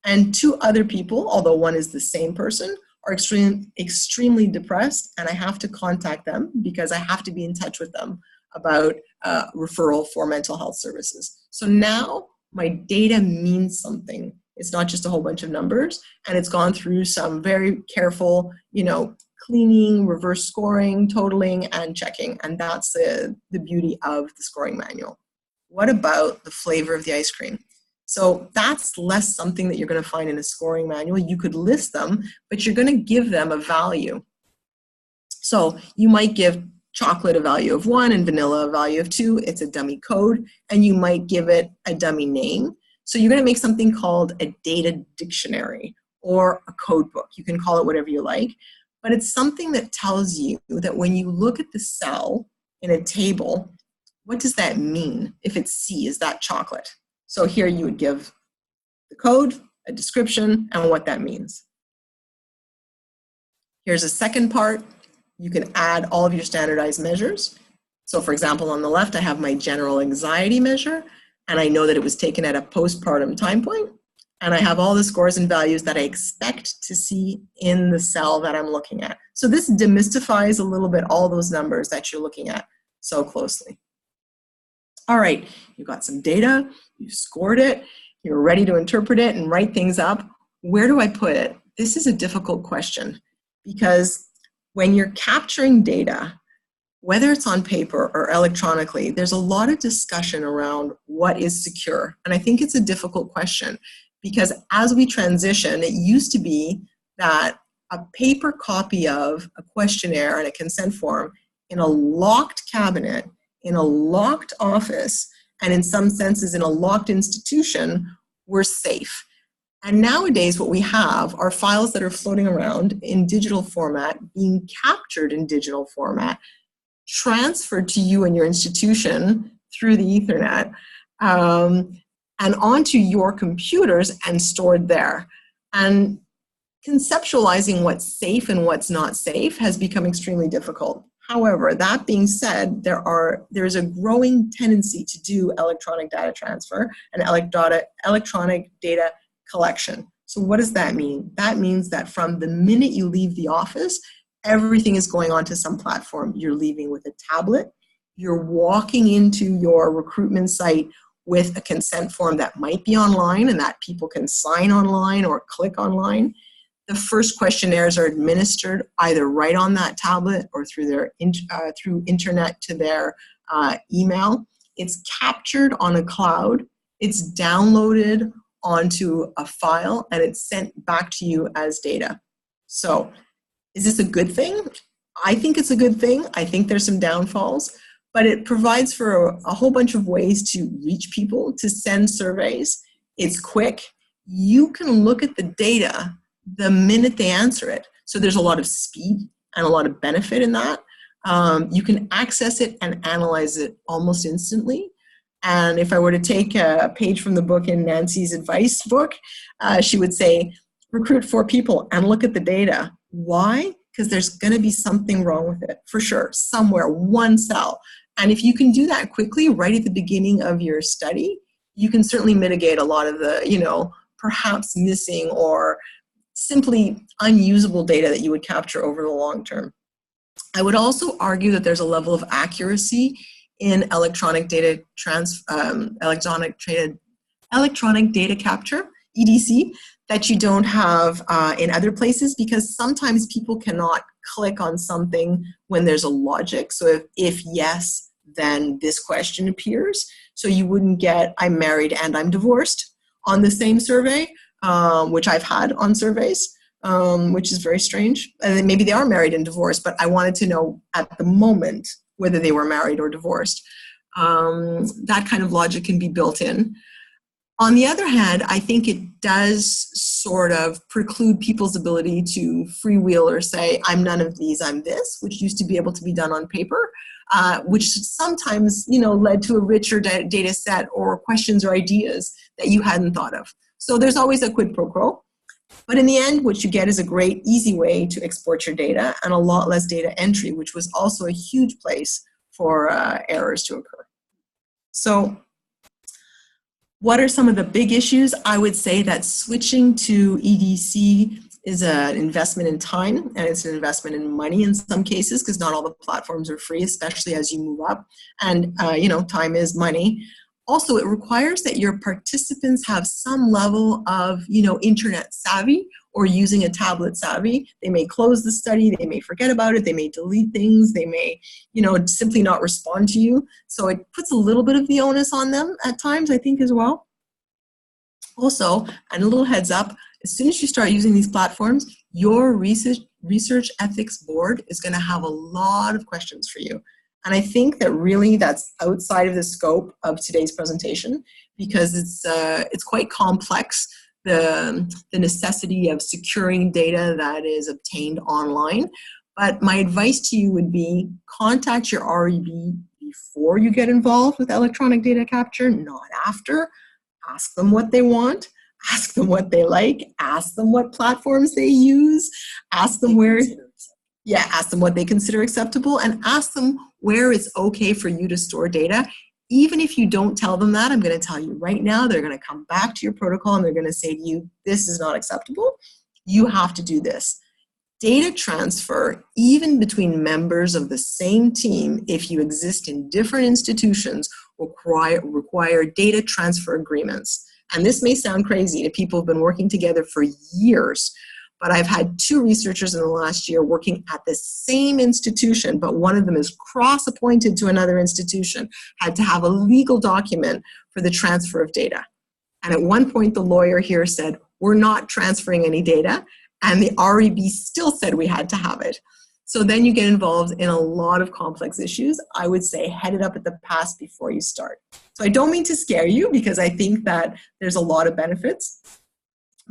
And 2 other people, although one is the same person, are extremely depressed, and I have to contact them because I have to be in touch with them about referral for mental health services. So now my data means something. It's not just a whole bunch of numbers, and it's gone through some very careful, cleaning, reverse scoring, totaling, and checking. And that's the beauty of the scoring manual. What about the flavor of the ice cream? So that's less something that you're going to find in a scoring manual. You could list them, but you're going to give them a value. So you might give chocolate a value of 1 and vanilla a value of 2. It's a dummy code, and you might give it a dummy name. So you're going to make something called a data dictionary or a code book. You can call it whatever you like, but it's something that tells you that when you look at the cell in a table, what does that mean? If it's C, is that chocolate? So here you would give the code, a description, and what that means. Here's a second part. You can add all of your standardized measures. So for example, on the left, I have my general anxiety measure, and I know that it was taken at a postpartum time point, and I have all the scores and values that I expect to see in the cell that I'm looking at. So this demystifies a little bit all those numbers that you're looking at so closely. All right, you got some data, you scored it, you're ready to interpret it and write things up. Where do I put it? This is a difficult question because when you're capturing data, whether it's on paper or electronically, there's a lot of discussion around what is secure. And I think it's a difficult question because as we transition, it used to be that a paper copy of a questionnaire and a consent form in a locked cabinet, in a locked office, and in some senses in a locked institution were safe. And nowadays what we have are files that are floating around in digital format, being captured in digital format, transferred to you and your institution through the Ethernet, and onto your computers and stored there. And conceptualizing what's safe and what's not safe has become extremely difficult. However, that being said, there's a growing tendency to do electronic data transfer and electronic data collection. So what does that mean? That means that from the minute you leave the office, everything is going onto some platform. You're leaving with a tablet. You're walking into your recruitment site with a consent form that might be online and that people can sign online or click online. The first questionnaires are administered either right on that tablet or through their through internet to their email. it's captured on a cloud, it's downloaded onto a file, and it's sent back to you as data. So is this a good thing? I think it's a good thing. I think there's some downfalls, but it provides for a whole bunch of ways to reach people, to send surveys. It's quick. You can look at the data the minute they answer it. So there's a lot of speed and a lot of benefit in that. You can access it and analyze it almost instantly. And if I were to take a page from the book in Nancy's advice book, she would say, recruit 4 people and look at the data. Why? Because there's going to be something wrong with it, for sure, somewhere, one cell. And if you can do that quickly, right at the beginning of your study, you can certainly mitigate a lot of the, perhaps missing or simply unusable data that you would capture over the long term. I would also argue that there's a level of accuracy in electronic data capture, EDC, that you don't have in other places, because sometimes people cannot click on something when there's a logic. So if yes, then this question appears. So you wouldn't get I'm married and I'm divorced on the same survey, which I've had on surveys, which is very strange. And then maybe they are married and divorced, but I wanted to know at the moment whether they were married or divorced. That kind of logic can be built in. On the other hand, I think it does sort of preclude people's ability to freewheel or say, I'm none of these, I'm this, which used to be able to be done on paper, which sometimes, led to a richer data set or questions or ideas that you hadn't thought of. So there's always a quid pro quo. But in the end, what you get is a great, easy way to export your data and a lot less data entry, which was also a huge place for errors to occur. So what are some of the big issues? I would say that switching to EDC is an investment in time, and it's an investment in money in some cases, because not all the platforms are free, especially as you move up. And, time is money. Also, it requires that your participants have some level of, internet savvy or using a tablet savvy. They may close the study, they may forget about it, they may delete things, they may, simply not respond to you. So it puts a little bit of the onus on them at times, I think, as well. Also, and a little heads up, as soon as you start using these platforms, your research ethics board is going to have a lot of questions for you. And I think that really that's outside of the scope of today's presentation, because it's quite complex, the necessity of securing data that is obtained online. But my advice to you would be contact your REB before you get involved with electronic data capture, not after. Ask them what they want. Ask them what they like. Ask them what platforms they use. Ask them ask them what they consider acceptable, and ask them where it's okay for you to store data. Even if you don't tell them that, I'm going to tell you right now, they're going to come back to your protocol and they're going to say to you, this is not acceptable. You have to do this. Data transfer, even between members of the same team, if you exist in different institutions, require data transfer agreements. And this may sound crazy to people who've been working together for years, but I've had 2 researchers in the last year working at the same institution, but one of them is cross-appointed to another institution, had to have a legal document for the transfer of data. And at one point, the lawyer here said, we're not transferring any data, and the REB still said we had to have it. So then you get involved in a lot of complex issues. I would say head it up at the pass before you start. So I don't mean to scare you, because I think that there's a lot of benefits.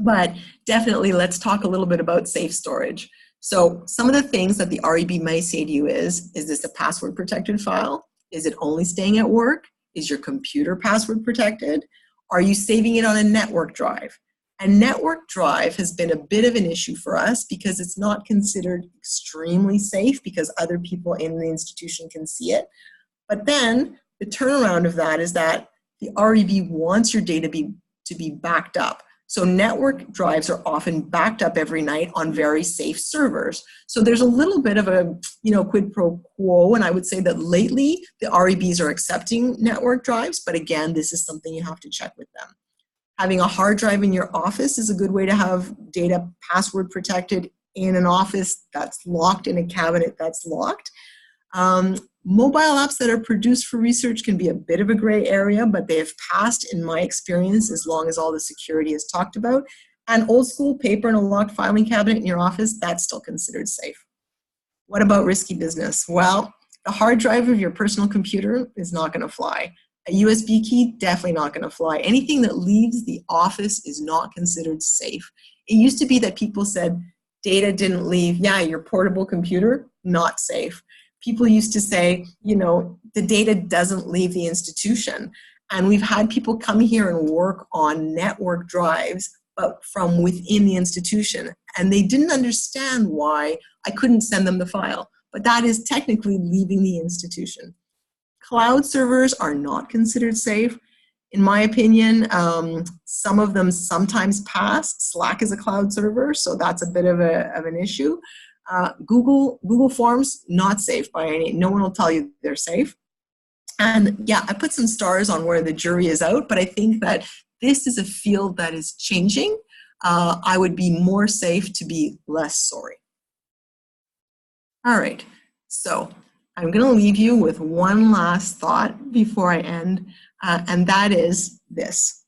But definitely, let's talk a little bit about safe storage. So some of the things that the REB might say to you is this a password protected file? Is it only staying at work? Is your computer password protected? Are you saving it on a network drive? A network drive has been a bit of an issue for us because it's not considered extremely safe because other people in the institution can see it. But then the turnaround of that is that the REB wants your data to be backed up. So network drives are often backed up every night on very safe servers. So there's a little bit of a quid pro quo, and I would say that lately the REBs are accepting network drives, but again, this is something you have to check with them. Having a hard drive in your office is a good way to have data password protected in an office that's locked, in a cabinet that's locked. Mobile apps that are produced for research can be a bit of a gray area, but they have passed, in my experience, as long as all the security is talked about. And old school paper in a locked filing cabinet in your office, that's still considered safe. What about risky business? Well, the hard drive of your personal computer is not going to fly. A USB key, definitely not going to fly. Anything that leaves the office is not considered safe. It used to be that people said data didn't leave. Yeah, your portable computer, not safe. People used to say, you know, the data doesn't leave the institution. And we've had people come here and work on network drives, but from within the institution. And they didn't understand why I couldn't send them the file. But that is technically leaving the institution. Cloud servers are not considered safe. In my opinion, some of them sometimes pass. Slack is a cloud server, so that's a bit of an issue. Google Forms, not safe by any, no one will tell you they're safe. And yeah, I put some stars on where the jury is out, but I think that this is a field that is changing. I would be more safe to be less sorry. All right, so I'm going to leave you with one last thought before I end, and that is this.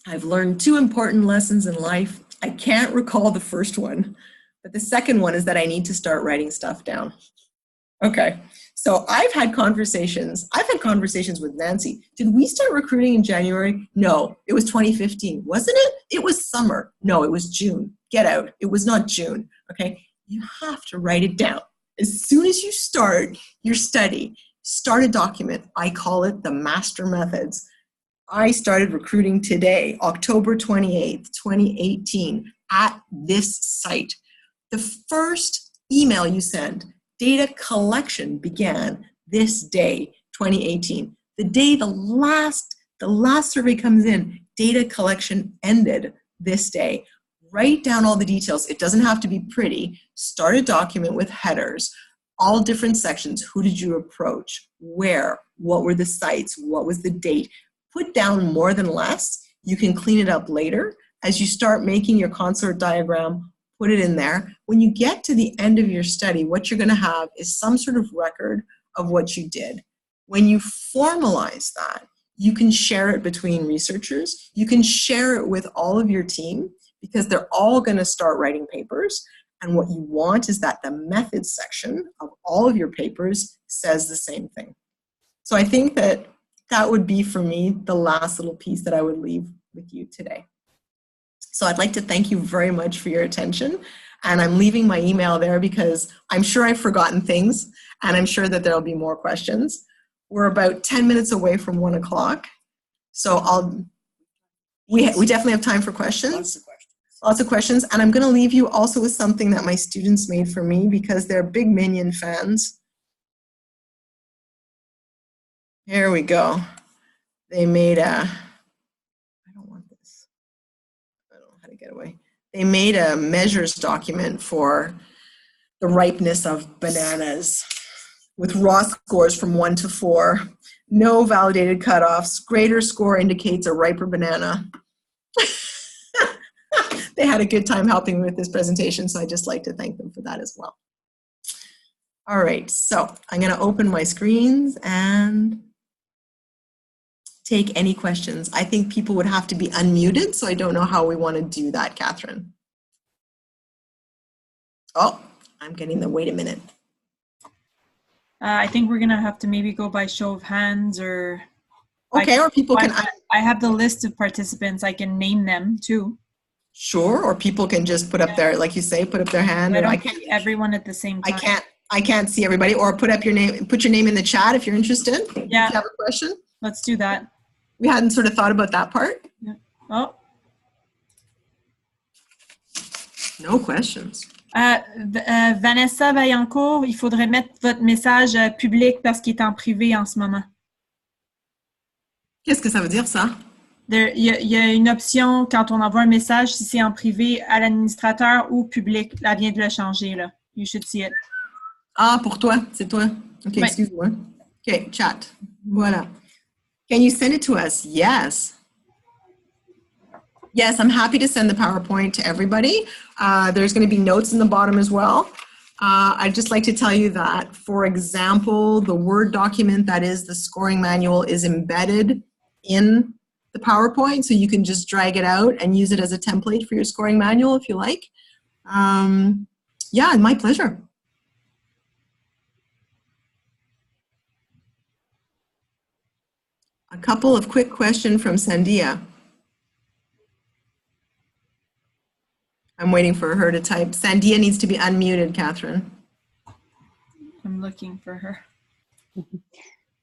I've learned two important lessons in life. I can't recall the first one, but the second one is that I need to start writing stuff down. Okay, so I've had conversations with Nancy. Did we start recruiting in January? No, it was 2015. Wasn't it? It was summer. No, it was June. Get out. It was not June. Okay, you have to write it down. As soon as you start your study, start a document. I call it the master methods. I started recruiting today, October 28th, 2018, at this site. The first email you send, data collection, began this day, 2018. The day the last survey comes in, data collection ended this day. Write down all the details. It doesn't have to be pretty. Start a document with headers, all different sections. Who did you approach? Where? What were the sites? What was the date? Put down more than less. You can clean it up later. As you start making your consort diagram, put it in there. When you get to the end of your study, what you're going to have is some sort of record of what you did. When you formalize that, you can share it between researchers. You can share it with all of your team because they're all going to start writing papers. And what you want is that the methods section of all of your papers says the same thing. So I think that would be, for me, the last little piece that I would leave with you today. So I'd like to thank you very much for your attention. And I'm leaving my email there because I'm sure I've forgotten things, and I'm sure that there'll be more questions. We're about 10 minutes away from 1 o'clock. So we definitely have time for questions. Lots of questions. And I'm going to leave you also with something that my students made for me because they're big Minion fans. Here we go. They made I don't want this. I don't know how to get away. They made a measures document for the ripeness of bananas with raw scores from 1 to 4. No validated cutoffs. Greater score indicates a riper banana. They had a good time helping me with this presentation, so I'd just like to thank them for that as well. All right, so I'm going to open my screens and take any questions. I think people would have to be unmuted, so I don't know how we want to do that, Catherine. Oh, I'm getting the wait a minute. I think we're going to have to maybe go by show of hands or... Okay, or people can... I have the list of participants. I can name them too. Sure, or people can just put up their, like you say, put up their hand. I don't see everyone at the same time. I can't see everybody, or put up your name, put your name in the chat if you're interested. Yeah. If you have a question. Let's do that. We hadn't sort of thought about that part. Yeah. Oh. No questions. Vanessa Vaillancourt, il faudrait mettre votre message public parce qu'il est en privé en ce moment. Qu'est-ce que ça veut dire, ça? Il y a une option quand on envoie un message, si c'est en privé, à l'administrateur ou public. Elle vient de le changer, là. You should see it. Ah, pour toi, c'est toi. OK, ouais. Excuse-moi. OK, chat. Voilà. Can you send it to us? Yes. Yes, I'm happy to send the PowerPoint to everybody. There's going to be notes in the bottom as well. I'd just like to tell you that, for example, the Word document that is the scoring manual is embedded in the PowerPoint, so you can just drag it out and use it as a template for your scoring manual if you like. Yeah, my pleasure. A couple of quick questions from Sandia. I'm waiting for her to type. Sandia needs to be unmuted, Catherine. I'm looking for her.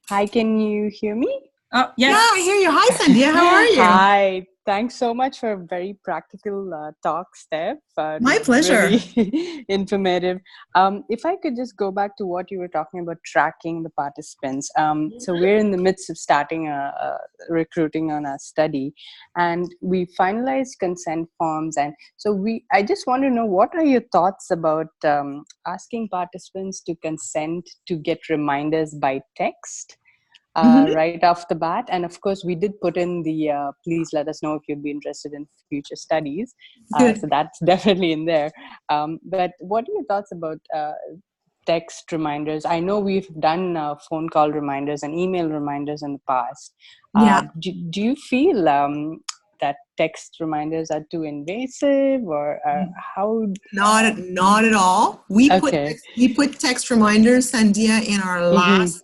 Hi, can you hear me? Oh, yes. Yeah, I hear you. Hi, Sandia. How are you? Hi. Thanks so much for a very practical talk, Steph. My pleasure. Really informative. If I could just go back to what you were talking about, tracking the participants. So we're in the midst of starting recruiting on our study, and we finalized consent forms. And so I just want to know, what are your thoughts about asking participants to consent to get reminders by text? Right off the bat. And of course, we did put in the please let us know if you'd be interested in future studies. So that's definitely in there. But what are your thoughts about text reminders? I know we've done phone call reminders and email reminders in the past. Do you feel that text reminders are too invasive, or how? Not at all. We put text reminders, Sandia, in our last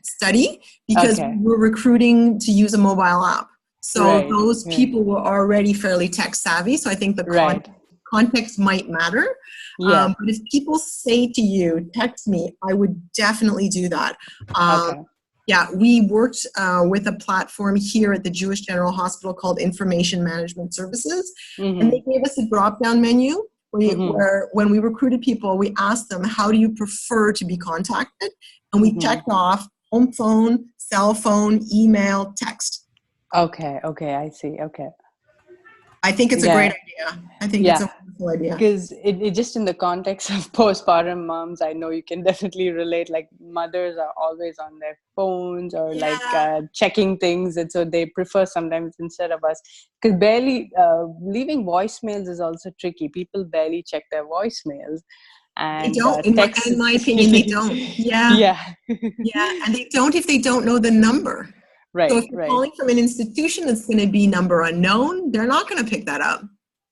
study because we were recruiting to use a mobile app. So those people were already fairly tech savvy. So I think the context might matter. But if people say to you, text me, I would definitely do that. Yeah, we worked with a platform here at the Jewish General Hospital called Information Management Services. And they gave us a drop-down menu where when we recruited people, we asked them, how do you prefer to be contacted? And we checked off home phone, cell phone, email, text. Okay, I see. Okay. I think it's a great idea. I think it's a wonderful idea. Because it just in the context of postpartum moms, I know you can definitely relate, like mothers are always on their phones or like checking things. And so they prefer sometimes instead of us, because barely leaving voicemails is also tricky. People barely check their voicemails. And they don't, in my opinion, they don't. Yeah, and they don't if they don't know the number. So if you're calling from an institution that's going to be number unknown, they're not going to pick that up.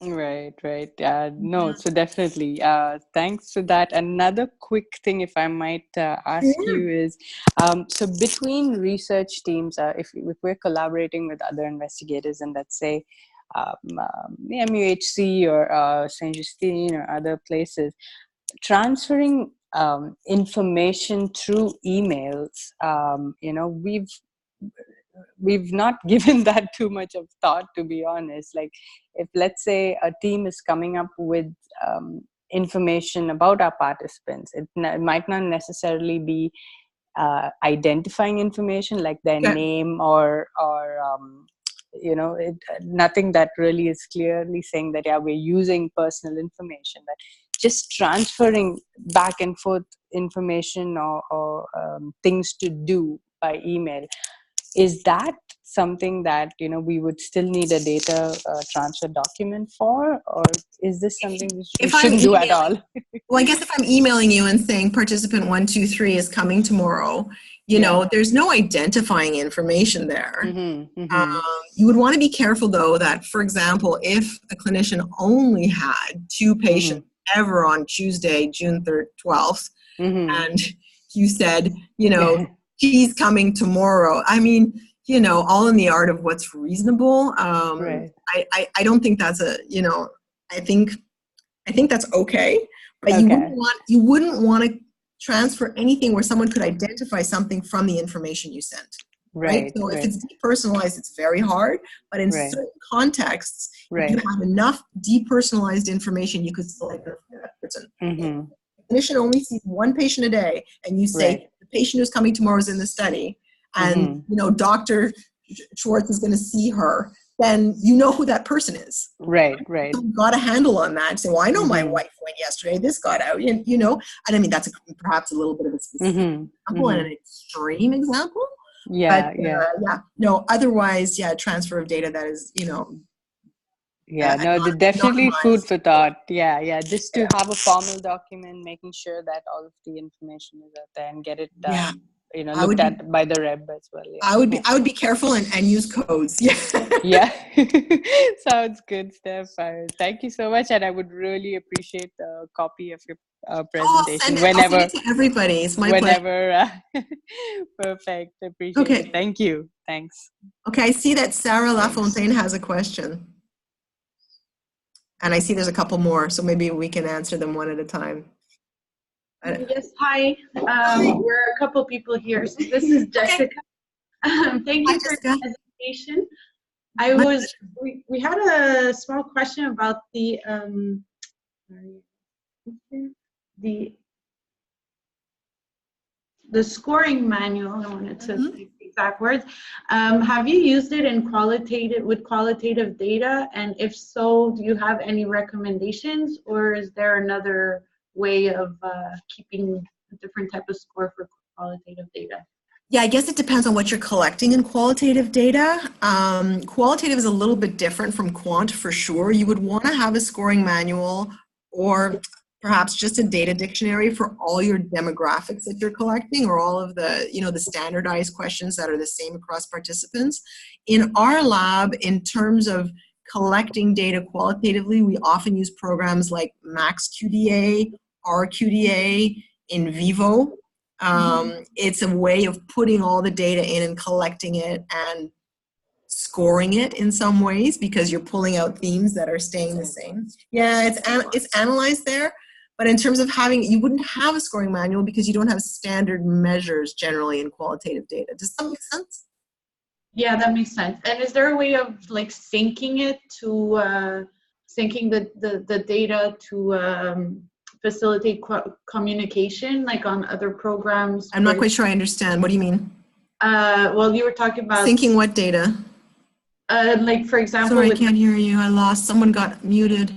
Right. No, so definitely. Thanks for that. Another quick thing, if I might ask you, is so between research teams, if we're collaborating with other investigators, and let's say the MUHC or St. Justine or other places, transferring information through emails, we've not given that too much of thought, to be honest. Like, if let's say a team is coming up with information about our participants, it might not necessarily be identifying information like their name or nothing that really is clearly saying that we're using personal information, but just transferring back and forth information or things to do by email. Is that something that we would still need a data transfer document for, or is this something we shouldn't do at all? Well, I guess if I'm emailing you and saying participant 123 is coming tomorrow, there's no identifying information there. You would want to be careful, though, that, for example, if a clinician only had 2 patients ever on Tuesday, June 3rd, 12th, and you said, he's coming tomorrow. I mean, all in the art of what's reasonable. I don't think that's I think that's okay. But you wouldn't want to transfer anything where someone could identify something from the information you sent. Right? So if it's depersonalized, it's very hard. But in certain contexts, if you have enough depersonalized information, you could select that person. If the clinician only sees 1 patient a day, and you say the patient who's coming tomorrow is in the study, and Dr. Schwartz is going to see her, then you know who that person is. Right. So you've got a handle on that. Say, well, I know my wife went yesterday. This got out, and I mean, that's perhaps a little bit of a specific example and an extreme example. No, otherwise, transfer of data that is, Yeah, no, definitely food for thought. Yeah. Just to have a formal document, making sure that all of the information is out there and get it looked at by the rep as well. Yeah. I would be careful and use codes. Yeah. Yeah. Sounds good, Steph. Thank you so much, and I would really appreciate the copy of your presentation whenever. I'll send it to everybody. It's my pleasure. Perfect. Appreciate it. Thank you. Thanks. Okay, I see that Sarah Lafontaine has a question. And I see there's a couple more, so maybe we can answer them one at a time. Yes, hi. We're a couple people here. So this is Jessica. Thank you for the presentation. We had a small question about the scoring manual. I wanted to say the exact words. Have you used it in qualitative data? And if so, do you have any recommendations, or is there another way of keeping a different type of score for qualitative data? Yeah, I guess it depends on what you're collecting in qualitative data. Qualitative is a little bit different from quant for sure. You would want to have a scoring manual or perhaps just a data dictionary for all your demographics that you're collecting, or all of the, the standardized questions that are the same across participants. In our lab, in terms of collecting data qualitatively, we often use programs like MaxQDA, RQDA, In Vivo. It's a way of putting all the data in and collecting it and scoring it in some ways, because you're pulling out themes that are staying the same. Yeah, it's analyzed there. But in terms of you wouldn't have a scoring manual because you don't have standard measures generally in qualitative data. Does that make sense? Yeah, that makes sense. And is there a way of like syncing it to syncing the data to facilitate communication, like on other programs? I'm not quite sure I understand. What do you mean? Well, you were talking about syncing what data? Like, for example, sorry, I can't hear you. I lost. Someone got muted.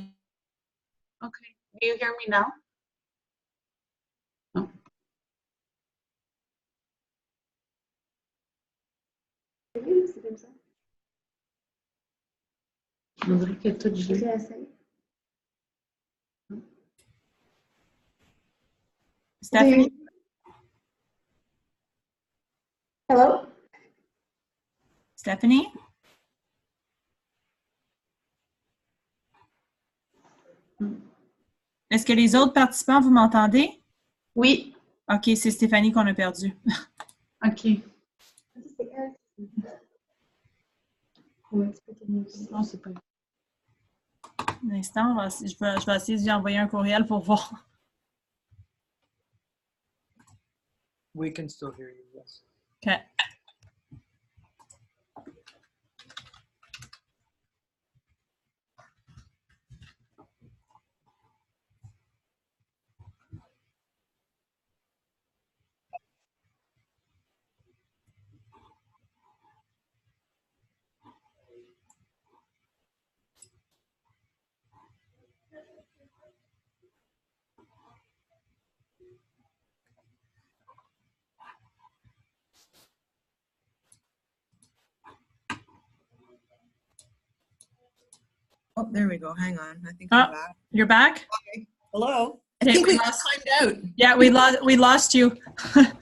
Okay. Do you hear me now? No. Stephanie? Hello? Stephanie? Est-ce que les autres participants, vous m'entendez? Oui. OK, c'est Stéphanie qu'on a perdu. OK. Non, c'est pas. Un instant, je vais essayer de lui envoyer un courriel pour voir. We can still hear you, yes. OK. Oh, there we go. Hang on. I think I'm back. You're back? Okay. Hello. I think we got timed out. Yeah, we lost you. Did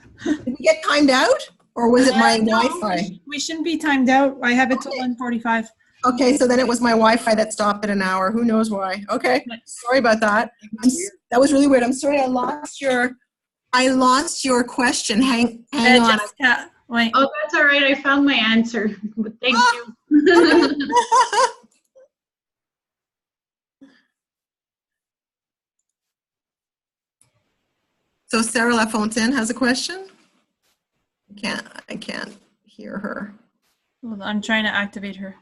we get timed out? Or was it my Wi-Fi? We shouldn't be timed out. I have it till 1:45. Okay, so then it was my Wi-Fi that stopped at an hour. Who knows why? Okay, sorry about that. That was really weird. I'm sorry I lost your question. Hang on. Jessica, wait. Oh, that's all right. I found my answer. But thank you. So Sarah Lafontaine has a question? I can't hear her. Well, I'm trying to activate her.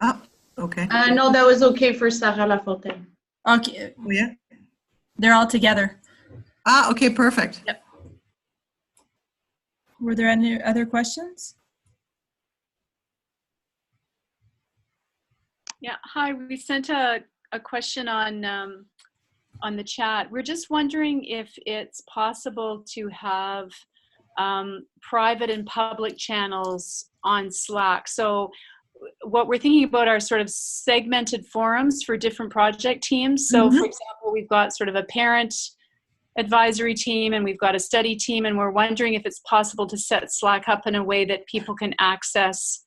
Oh, okay. No, that was okay for Sarah Lafontaine. Okay. Oh, yeah? They're all together. Ah, okay, perfect. Yep. Were there any other questions? Yeah, hi, we sent a question on the chat. We're just wondering if it's possible to have private and public channels on Slack. So what we're thinking about are sort of segmented forums for different project teams. So for example, we've got sort of a parent advisory team and we've got a study team, and we're wondering if it's possible to set Slack up in a way that people can access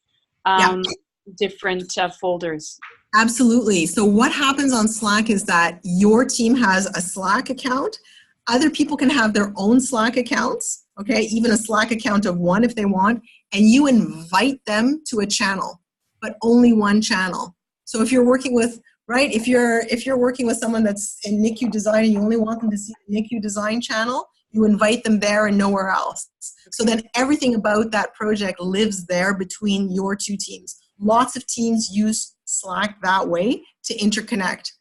different folders. Absolutely. So what happens on Slack is that your team has a Slack account. Other people can have their own Slack accounts, okay, even a Slack account of one if they want, and you invite them to a channel, but only one channel. So if you're working with, right, if you're working with someone that's in NICU design and you only want them to see the NICU design channel, you invite them there and nowhere else. So then everything about that project lives there between your two teams. Lots of teams use Slack that way to interconnect.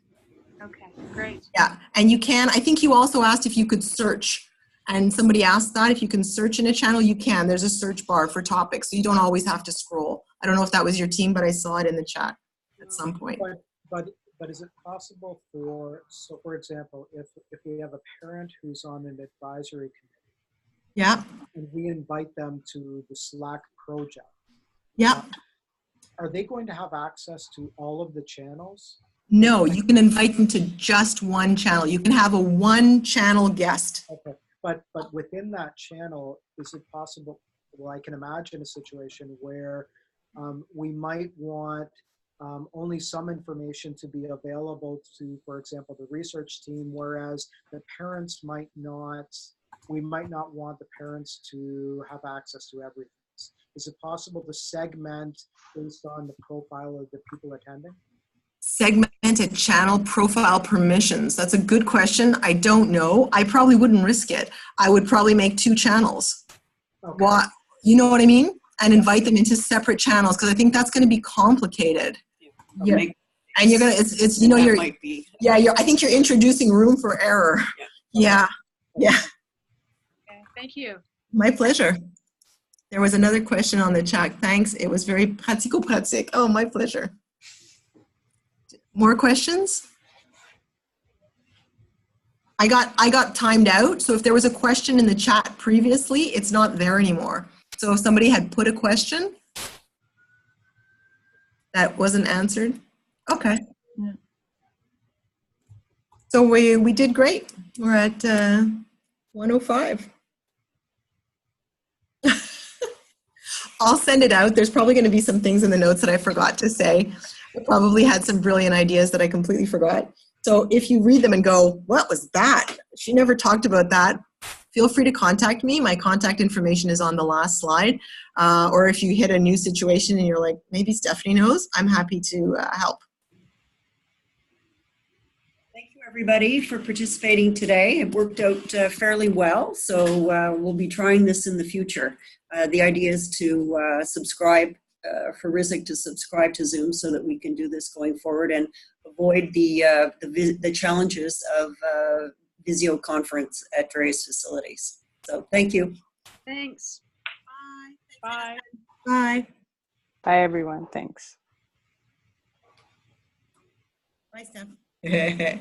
Okay, great. Yeah, and you can, I think you also asked if you could search, and somebody asked that, if you can search in a channel, you can. There's a search bar for topics, so you don't always have to scroll. I don't know if that was your team, but I saw it in the chat at some point. But is it possible for, so for example, if we have a parent who's on an advisory committee, Yeah. and we invite them to the Slack project, Yeah. Are they going to have access to all of the channels? No, you can invite them to just one channel. You can have a one channel guest. Okay, but within that channel, is it possible, well, I can imagine a situation where we might want only some information to be available to, for example, the research team, whereas the parents might not, we might not want the parents to have access to everything. Is it possible to segment based on the profile of the people attending? Segmented channel profile permissions. That's a good question. I don't know. I probably wouldn't risk it. I would probably make two channels. Okay. What, you know what I mean? And invite them into separate channels, because I think that's going to be complicated. Yeah. And you're gonna, it's you know, you're, yeah, I think you're introducing room for error. Yeah. Yeah. Okay, thank you. My pleasure. There was another question on the chat. Thanks. It was very pratico-pratique. Oh, my pleasure. More questions? I got timed out. So if there was a question in the chat previously, it's not there anymore. So if somebody had put a question that wasn't answered, okay. Yeah. So we did great. We're at 105. I'll send it out. There's probably going to be some things in the notes that I forgot to say. I probably had some brilliant ideas that I completely forgot. So if you read them and go, what was that? She never talked about that. Feel free to contact me. My contact information is on the last slide. Or if you hit a new situation and you're like, maybe Stephanie knows, I'm happy to help. Thank you, everybody, for participating today. It worked out fairly well, so we'll be trying this in the future. The idea is to subscribe, for RRISIQ to subscribe to Zoom so that we can do this going forward and avoid the challenges of Visio conference at various facilities. So thank you. Thanks. Bye. Bye. Bye, everyone. Thanks. Bye, Steph.